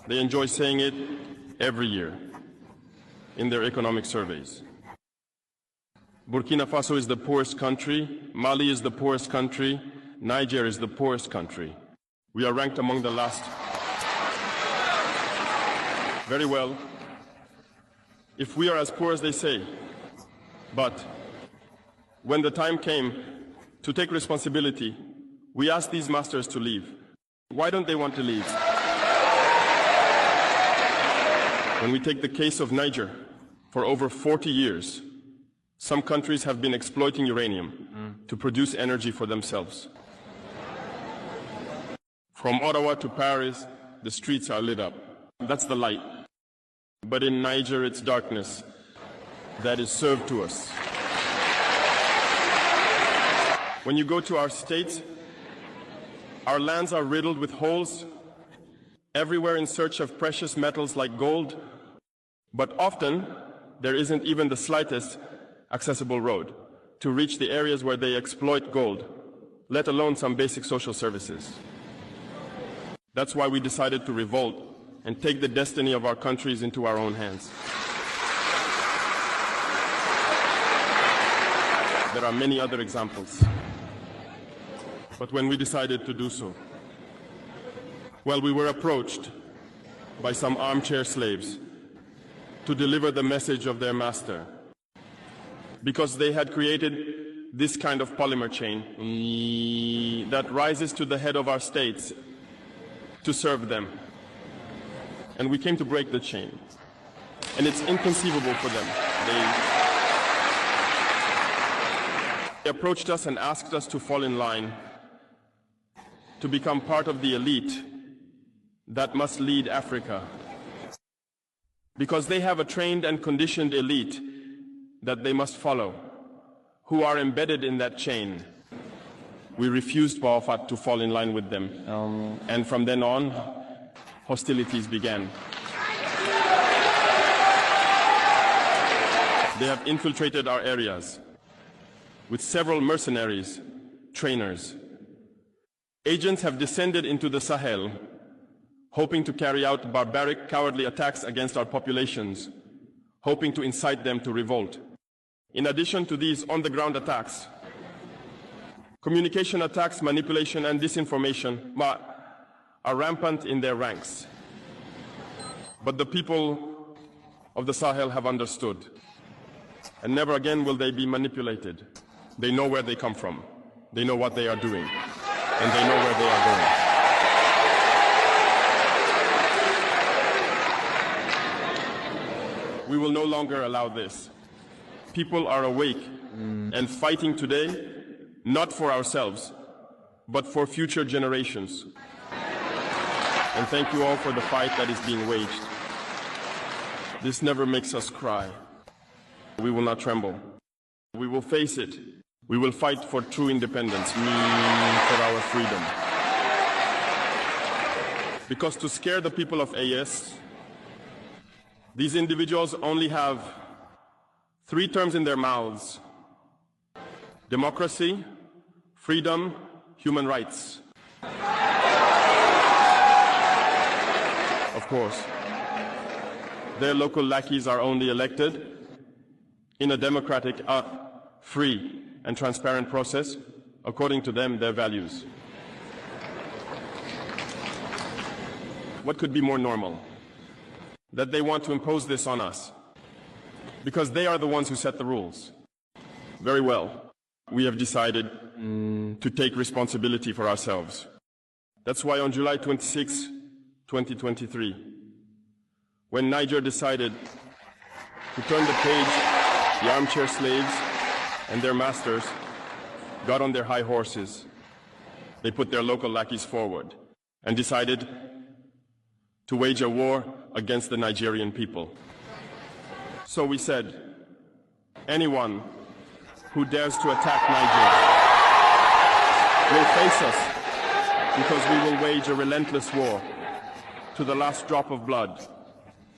They enjoy saying it every year in their economic surveys. Burkina Faso is the poorest country, Mali is the poorest country, Niger is the poorest country. We are ranked among the last. Very well, if we are as poor as they say, but when the time came to take responsibility, we asked these masters to leave. Why don't they want to leave? When we take the case of Niger, for over 40 years, some countries have been exploiting uranium to produce energy for themselves. From Ottawa to Paris, the streets are lit up. That's the light. But in Niger, it's darkness that is served to us. When you go to our states, our lands are riddled with holes, everywhere in search of precious metals like gold, but often there isn't even the slightest accessible road to reach the areas where they exploit gold, let alone some basic social services. That's why we decided to revolt and take the destiny of our countries into our own hands. There are many other examples. But when we decided to do so, well, we were approached by some armchair slaves to deliver the message of their master, because they had created this kind of polymer chain that rises to the head of our states to serve them. And we came to break the chain. And it's inconceivable for them. They approached us and asked us to fall in line, to become part of the elite that must lead Africa. Because they have a trained and conditioned elite that they must follow, who are embedded in that chain. We refused Bawafat to fall in line with them. And from then on, hostilities began. They have infiltrated our areas with several mercenaries, trainers. Agents have descended into the Sahel, hoping to carry out barbaric, cowardly attacks against our populations, hoping to incite them to revolt. In addition to these on-the-ground attacks, communication attacks, manipulation, and disinformation are rampant in their ranks. But the people of the Sahel have understood, and never again will they be manipulated. They know where they come from, they know what they are doing, and they know where they are going. We will no longer allow this. People are awake and fighting today, not for ourselves, but for future generations. And thank you all for the fight that is being waged. This never makes us cry. We will not tremble. We will face it. We will fight for true independence, for our freedom. Because to scare the people of AES, these individuals only have 3 terms in their mouths: democracy, freedom, human rights. Of course, their local lackeys are only elected in a democratic, free, and transparent process, according to them, their values. What could be more normal? That they want to impose this on us, because they are the ones who set the rules. Very well, we have decided to take responsibility for ourselves. That's why on July 26, 2023, when Niger decided to turn the page, the armchair slaves and their masters got on their high horses. They put their local lackeys forward and decided to wage a war against the Nigerian people. So we said, anyone who dares to attack Niger will face us, because we will wage a relentless war to the last drop of blood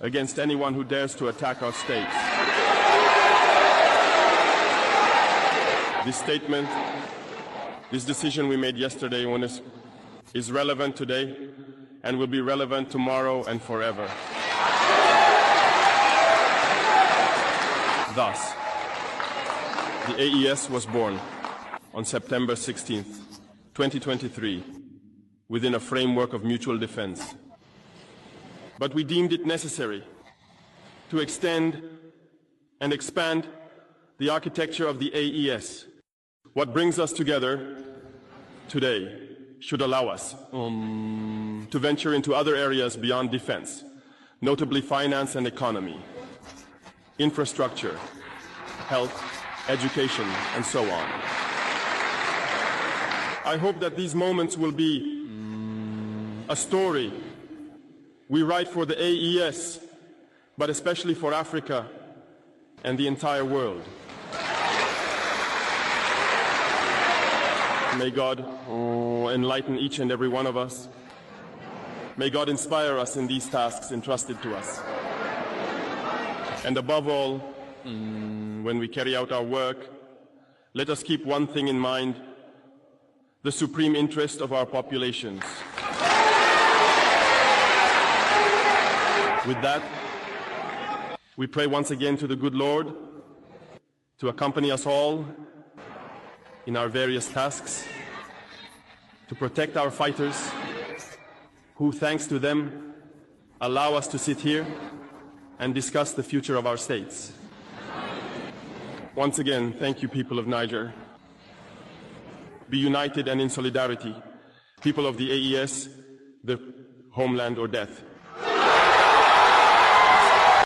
against anyone who dares to attack our states. This statement, this decision we made yesterday is relevant today, and will be relevant tomorrow and forever. Thus, the AES was born on September 16th, 2023, within a framework of mutual defense. But we deemed it necessary to extend and expand the architecture of the AES. What brings us together today should allow us to venture into other areas beyond defense, notably finance and economy, infrastructure, health, education, and so on. I hope that these moments will be a story we write for the AES, but especially for Africa and the entire world. May God enlighten each and every one of us. May God inspire us in these tasks entrusted to us. And above all, when we carry out our work, let us keep one thing in mind: the supreme interest of our populations. With that, we pray once again to the good Lord to accompany us all in our various tasks, to protect our fighters, who, thanks to them, allow us to sit here and discuss the future of our states. Once again, thank you, people of Niger. Be united and in solidarity, people of the AES, the homeland or death.